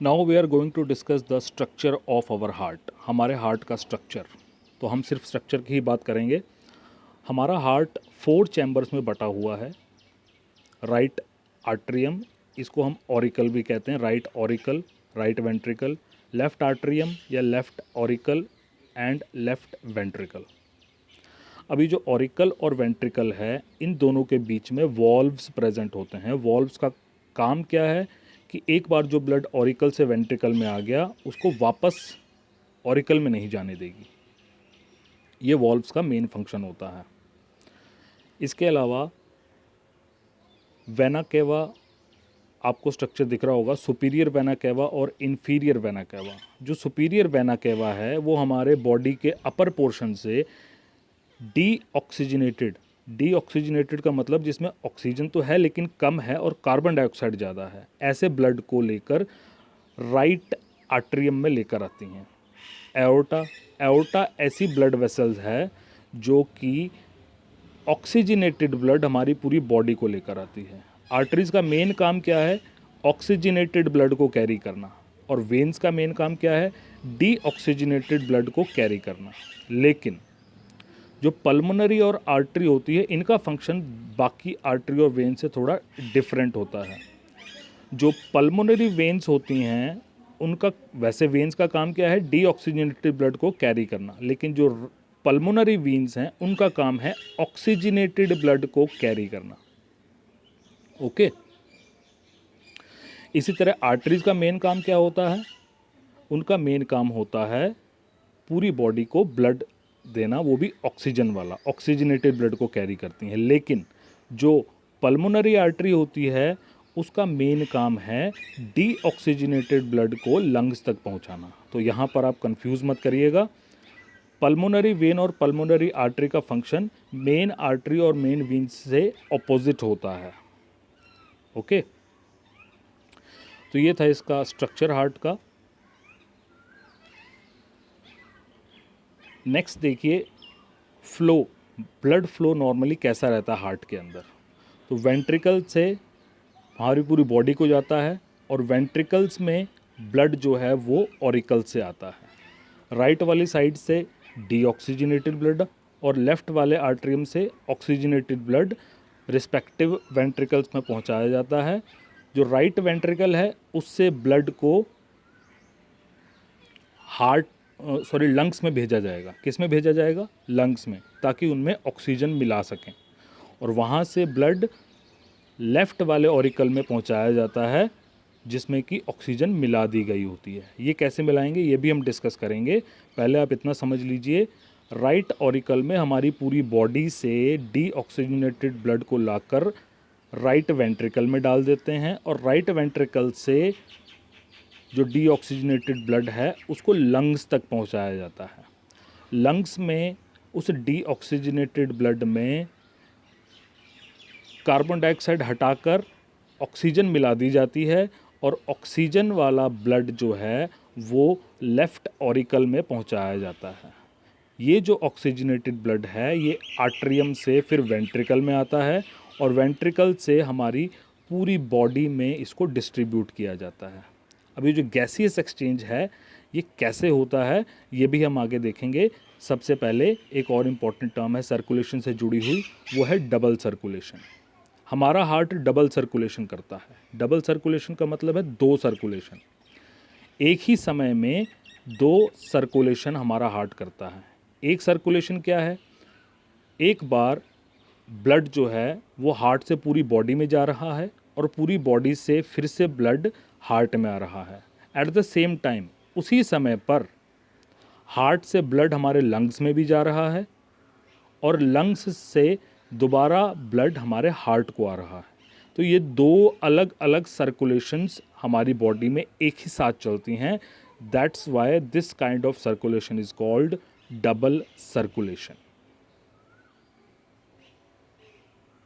Now we are going to discuss the structure of our heart. हमारे heart का structure, तो हम सिर्फ स्ट्रक्चर की ही बात करेंगे। हमारा हार्ट 4 चैम्बर्स में बटा हुआ है। राइट आर्ट्रियम, इसको हम ऑरिकल भी कहते हैं, right auricle, right ventricle, left atrium या left auricle and left ventricle. अभी जो ऑरिकल और वेंट्रिकल है, इन दोनों के बीच में वॉल्व्स प्रेजेंट होते हैं। वॉल्व्स का काम क्या है कि एक बार जो ब्लड ऑरिकल से वेंट्रिकल में आ गया, उसको वापस ऑरिकल में नहीं जाने देगी। ये वॉल्व्स का मेन फंक्शन होता है। इसके अलावा वेना केवा, आपको स्ट्रक्चर दिख रहा होगा, सुपीरियर वेना केवा और इन्फीरियर वेना केवा। जो सुपीरियर वेना केवा है वो हमारे बॉडी के अपर पोर्शन से डीऑक्सीजनेटेड का मतलब जिसमें ऑक्सीजन तो है लेकिन कम है और कार्बन डाइऑक्साइड ज़्यादा है, ऐसे ब्लड को लेकर राइट आर्ट्रियम में लेकर आती हैं। एओर्टा ऐसी ब्लड वेसल्स है जो कि ऑक्सीजनेटेड ब्लड हमारी पूरी बॉडी को लेकर आती है। आर्टरीज का मेन काम क्या है? ऑक्सीजनेटेड ब्लड को कैरी करना। और वेन्स का मेन काम क्या है? डीऑक्सीजनेटेड ब्लड को कैरी करना। लेकिन जो पल्मोनरी और आर्टरी होती है, इनका फंक्शन बाकी आर्टरी और वेन से थोड़ा डिफरेंट होता है। जो पल्मोनरी वेन्स होती हैं उनका, वैसे वेन्स का काम क्या है? डीऑक्सीजनेटेड ब्लड को कैरी करना, लेकिन जो पल्मोनरी वेन्स हैं उनका काम है ऑक्सीजनेटेड ब्लड को कैरी करना। ओके। इसी तरह आर्टरीज का मेन काम क्या होता है? उनका मेन काम होता है पूरी बॉडी को ब्लड देना, वो भी ऑक्सीजन वाला, ऑक्सीजनेटेड ब्लड को कैरी करती हैं। लेकिन जो पल्मोनरी आर्टरी होती है उसका मेन काम है डीऑक्सीजनेटेड ब्लड को लंग्स तक पहुंचाना। तो यहाँ पर आप कंफ्यूज मत करिएगा। पल्मोनरी वेन और पल्मोनरी आर्टरी का फंक्शन मेन आर्टरी और मेन वेन से ऑपोजिट होता है। ओके। तो ये था इसका स्ट्रक्चर हार्ट का। नेक्स्ट देखिए फ्लो, ब्लड फ्लो नॉर्मली कैसा रहता है हार्ट के अंदर। तो वेंट्रिकल से हमारी पूरी बॉडी को जाता है और वेंट्रिकल्स में ब्लड जो है वो ऑरिकल से आता है। राइट वाली साइड से डीऑक्सीजनेटेड ब्लड और लेफ्ट वाले आर्ट्रियम से ऑक्सीजनेटेड ब्लड रिस्पेक्टिव वेंट्रिकल्स में पहुंचाया जाता है। जो राइट वेंट्रिकल है उससे ब्लड को लंग्स में भेजा जाएगा। किस में भेजा जाएगा? लंग्स में, ताकि उनमें ऑक्सीजन मिला सकें। और वहाँ से ब्लड लेफ़्ट वाले ऑरिकल में पहुँचाया जाता है जिसमें कि ऑक्सीजन मिला दी गई होती है। ये कैसे मिलाएंगे ये भी हम डिस्कस करेंगे। पहले आप इतना समझ लीजिए, राइट ऑरिकल में हमारी पूरी बॉडी से डीऑक्सीजनेटेड ब्लड को लाकर राइट वेंट्रिकल में डाल देते हैं और राइट वेंट्रिकल से जो डीऑक्सीजनेटेड ब्लड है उसको लंग्स तक पहुंचाया जाता है। लंग्स में उस डीऑक्सीजनेटेड ब्लड में कार्बन डाइऑक्साइड हटाकर ऑक्सीजन मिला दी जाती है और ऑक्सीजन वाला ब्लड जो है वो लेफ़्ट ऑरिकल में पहुंचाया जाता है। ये जो ऑक्सीजनेटेड ब्लड है ये आर्ट्रियम से फिर वेंट्रिकल में आता है और वेंट्रिकल से हमारी पूरी बॉडी में इसको डिस्ट्रीब्यूट किया जाता है। अभी जो गैसियस एक्सचेंज है ये कैसे होता है ये भी हम आगे देखेंगे। सबसे पहले एक और इम्पॉर्टेंट टर्म है सर्कुलेशन से जुड़ी हुई, वो है डबल सर्कुलेशन। हमारा हार्ट डबल सर्कुलेशन करता है। डबल सर्कुलेशन का मतलब है 2 सर्कुलेशन। एक ही समय में 2 सर्कुलेशन हमारा हार्ट करता है। एक सर्कुलेशन क्या है? एक बार ब्लड जो है वो हार्ट से पूरी बॉडी में जा रहा है और पूरी बॉडी से फिर से ब्लड हार्ट में आ रहा है। एट द सेम टाइम उसी समय पर हार्ट से ब्लड हमारे लंग्स में भी जा रहा है और लंग्स से दोबारा ब्लड हमारे हार्ट को आ रहा है। तो ये 2 अलग अलग सर्कुलेशंस हमारी बॉडी में एक ही साथ चलती हैं। That's why this kind of circulation is called double circulation.